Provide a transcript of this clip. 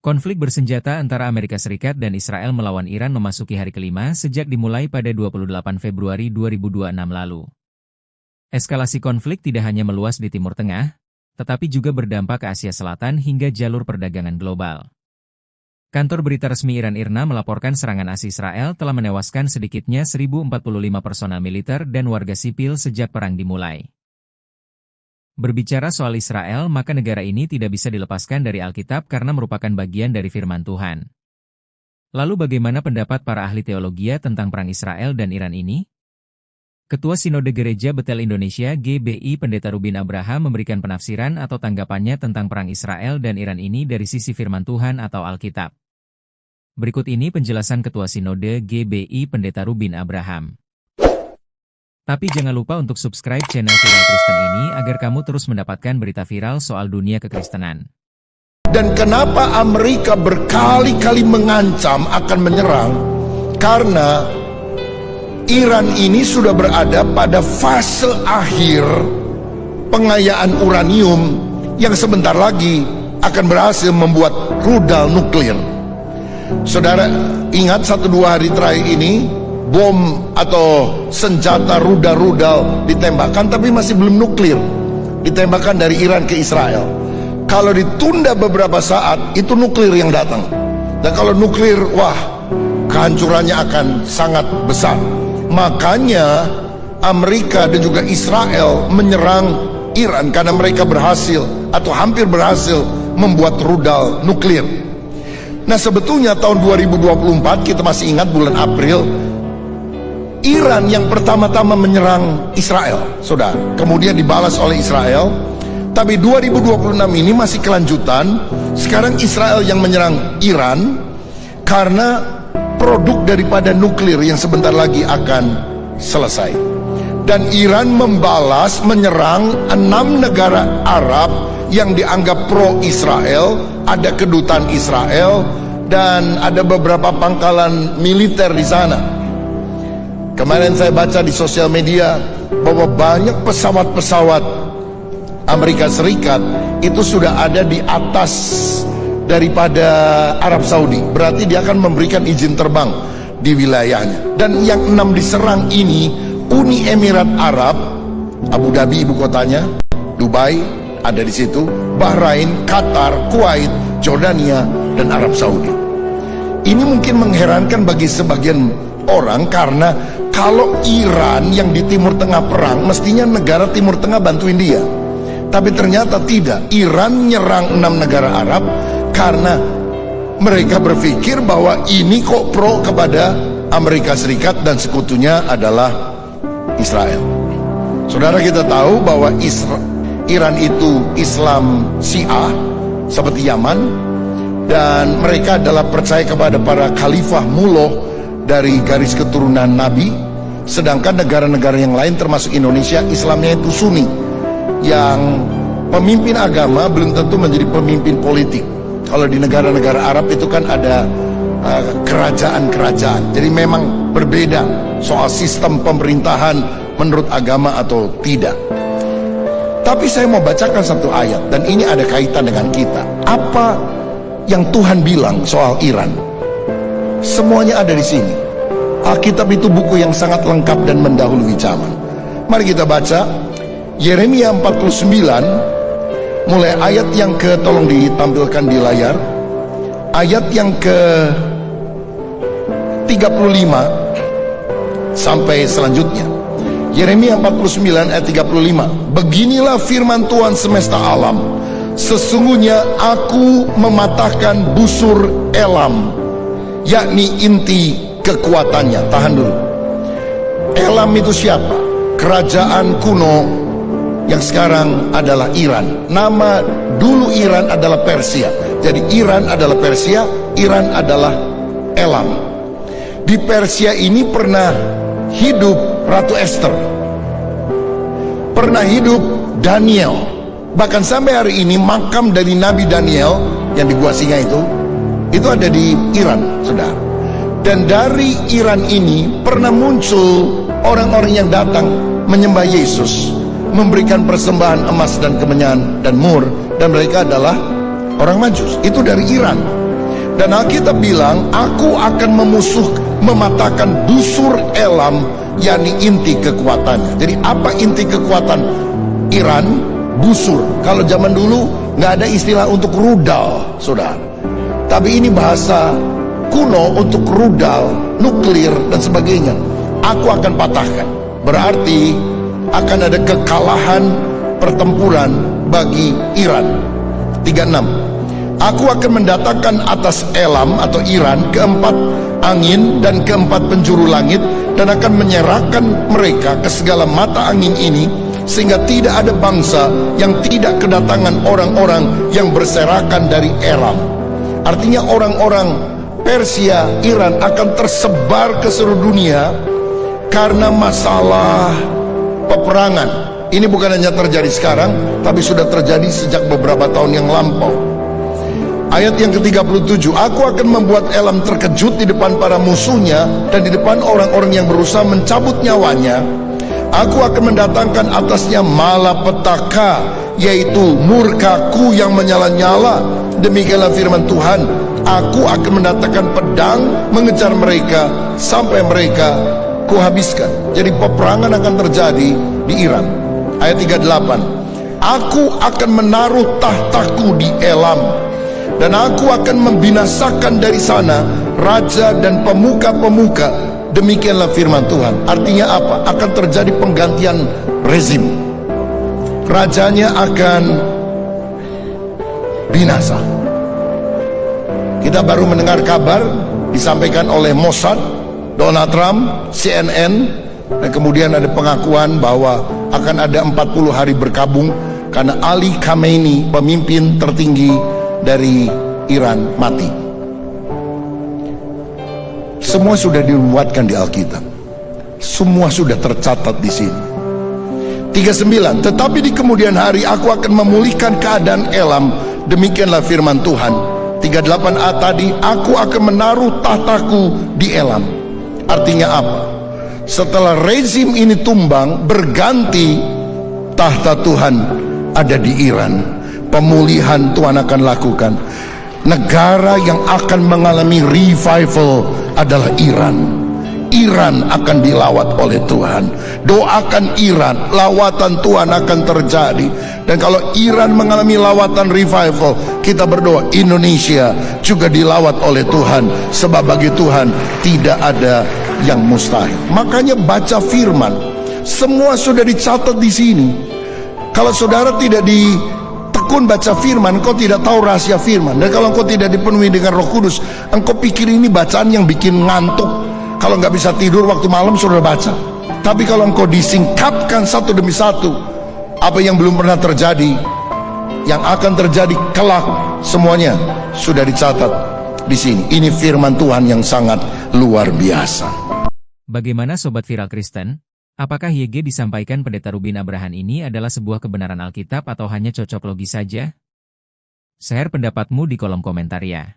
Konflik bersenjata antara Amerika Serikat dan Israel melawan Iran memasuki hari kelima sejak dimulai pada 28 Februari 2026 lalu. Eskalasi konflik tidak hanya meluas di Timur Tengah, tetapi juga berdampak ke Asia Selatan hingga jalur perdagangan global. Kantor berita resmi Iran IRNA melaporkan serangan Israel telah menewaskan sedikitnya 1.045 personel militer dan warga sipil sejak perang dimulai. Berbicara soal Israel, maka negara ini tidak bisa dilepaskan dari Alkitab karena merupakan bagian dari firman Tuhan. Lalu bagaimana pendapat para ahli teologi tentang perang Israel dan Iran ini? Ketua Sinode Gereja Betel Indonesia GBI Pendeta Rubin Abraham memberikan penafsiran atau tanggapannya tentang perang Israel dan Iran ini dari sisi firman Tuhan atau Alkitab. Berikut ini penjelasan Ketua Sinode GBI Pendeta Rubin Abraham. Tapi jangan lupa untuk subscribe channel Viral Kristen ini agar kamu terus mendapatkan berita viral soal dunia kekristenan. Dan kenapa Amerika berkali-kali mengancam akan menyerang? Karena Iran ini sudah berada pada fase akhir pengayaan uranium yang sebentar lagi akan berhasil membuat rudal nuklir. Saudara ingat 1-2 hari terakhir ini bom atau senjata rudal-rudal ditembakkan, tapi masih belum nuklir, ditembakkan dari Iran ke Israel. Kalau ditunda beberapa saat, itu nuklir yang datang. Dan kalau nuklir, wah, kehancurannya akan sangat besar. Makanya Amerika dan juga Israel menyerang Iran karena mereka berhasil atau hampir berhasil membuat rudal nuklir. Nah, sebetulnya tahun 2024, kita masih ingat bulan April, Iran yang pertama-tama menyerang Israel, saudara. Kemudian dibalas oleh Israel. Tapi 2026 ini masih kelanjutan. Sekarang Israel yang menyerang Iran karena produk daripada nuklir yang sebentar lagi akan selesai. Dan Iran membalas menyerang 6 negara Arab yang dianggap pro-Israel. Ada kedutaan Israel dan ada beberapa pangkalan militer di sana. Kemarin saya baca di sosial media bahwa banyak pesawat-pesawat Amerika Serikat itu sudah ada di atas daripada Arab Saudi. Berarti dia akan memberikan izin terbang di wilayahnya. Dan yang 6 diserang ini Uni Emirat Arab, Abu Dhabi ibu kotanya, Dubai ada di situ, Bahrain, Qatar, Kuwait, Jordania, dan Arab Saudi. Ini mungkin mengherankan bagi sebagian orang karena kalau Iran yang di Timur Tengah perang, mestinya negara Timur Tengah bantuin dia. Tapi ternyata tidak. Iran nyerang 6 negara Arab karena mereka berpikir bahwa ini kok pro kepada Amerika Serikat dan sekutunya adalah Israel. Saudara, kita tahu bahwa Iran itu Islam Syiah seperti Yaman, dan mereka adalah percaya kepada para khalifah mullah dari garis keturunan Nabi. Sedangkan negara-negara yang lain termasuk Indonesia, Islamnya itu Sunni, yang pemimpin agama belum tentu menjadi pemimpin politik. Kalau di negara-negara Arab itu kan ada kerajaan-kerajaan. Jadi memang berbeda soal sistem pemerintahan menurut agama atau tidak. Tapi saya mau bacakan satu ayat, dan ini ada kaitan dengan kita. Apa yang Tuhan bilang soal Iran? Semuanya ada di sini. Alkitab itu buku yang sangat lengkap dan mendahului zaman. Mari kita baca Yeremia 49, mulai ayat yang tolong ditampilkan di layar, ayat yang ke 35 sampai selanjutnya. Yeremia 49 ayat 35. Beginilah firman Tuhan semesta alam, sesungguhnya aku mematahkan busur Elam, yakni inti kekuatannya. Tahan dulu. Elam itu siapa? Kerajaan kuno yang sekarang adalah Iran. Nama dulu Iran adalah Persia. Jadi Iran adalah Persia, Iran adalah Elam. Di Persia ini pernah hidup Ratu Esther, pernah hidup Daniel. Bahkan sampai hari ini makam dari Nabi Daniel yang di Gua Singa itu ada di Iran, saudara. Dan dari Iran ini pernah muncul orang-orang yang datang menyembah Yesus, memberikan persembahan emas dan kemenyan dan mur, dan mereka adalah orang Majus. Itu dari Iran. Dan Alkitab bilang, aku akan mematahkan busur Elam, yakni inti kekuatannya. Jadi apa inti kekuatan Iran? Busur. Kalau zaman dulu nggak ada istilah untuk rudal, saudara. Tapi ini bahasa kuno untuk rudal, nuklir, dan sebagainya. Aku akan patahkan. Berarti akan ada kekalahan pertempuran bagi Iran. 36. Aku akan mendatangkan atas Elam atau Iran keempat angin dan keempat penjuru langit, dan akan menyerahkan mereka ke segala mata angin ini, sehingga tidak ada bangsa yang tidak kedatangan orang-orang yang berserakan dari Elam. Artinya orang-orang Persia, Iran akan tersebar ke seluruh dunia karena masalah peperangan. Ini bukan hanya terjadi sekarang, tapi sudah terjadi sejak beberapa tahun yang lampau. Ayat yang ke-37, aku akan membuat Elam terkejut di depan para musuhnya dan di depan orang-orang yang berusaha mencabut nyawanya. Aku akan mendatangkan atasnya malapetaka, yaitu murkaku yang menyala-nyala. Demikianlah firman Tuhan, aku akan mendatangkan pedang mengejar mereka sampai mereka kuhabiskan. Jadi peperangan akan terjadi di Iran. Ayat 38, aku akan menaruh tahtaku di Elam, dan aku akan membinasakan dari sana raja dan pemuka-pemuka. Demikianlah firman Tuhan. Artinya apa? Akan terjadi penggantian rezim. Rajanya akan binasa. Kita baru mendengar kabar disampaikan oleh Mossad, Donald Trump, CNN, dan kemudian ada pengakuan bahwa akan ada 40 hari berkabung karena Ali Khamenei, pemimpin tertinggi dari Iran, mati. Semua sudah dibuatkan di Alkitab. Semua sudah tercatat di sini. 39, tetapi di kemudian hari aku akan memulihkan keadaan Elam. Demikianlah firman Tuhan. 38a tadi, aku akan menaruh tahtaku di Elam. Artinya apa? Setelah rezim ini tumbang, berganti, tahta Tuhan ada di Iran. Pemulihan Tuhan akan lakukan. Negara yang akan mengalami revival adalah Iran. Iran akan dilawat oleh Tuhan. Doakan Iran, lawatan Tuhan akan terjadi. Dan kalau Iran mengalami lawatan revival, kita berdoa Indonesia juga dilawat oleh Tuhan, sebab bagi Tuhan tidak ada yang mustahil. Makanya baca firman, semua sudah dicatat di sini. Kalau saudara tidak ditekun baca firman, engkau tidak tahu rahasia firman. Dan kalau engkau tidak dipenuhi dengan Roh Kudus, engkau pikir ini bacaan yang bikin ngantuk. Kalau nggak bisa tidur waktu malam sudah baca. Tapi kalau engkau disingkapkan satu demi satu, apa yang belum pernah terjadi, yang akan terjadi kelak, semuanya sudah dicatat di sini. Ini firman Tuhan yang sangat luar biasa. Bagaimana Sobat Viral Kristen? Apakah YG disampaikan Pendeta Rubin Abrahan ini adalah sebuah kebenaran Alkitab atau hanya cocok logis saja? Share pendapatmu di kolom komentar ya.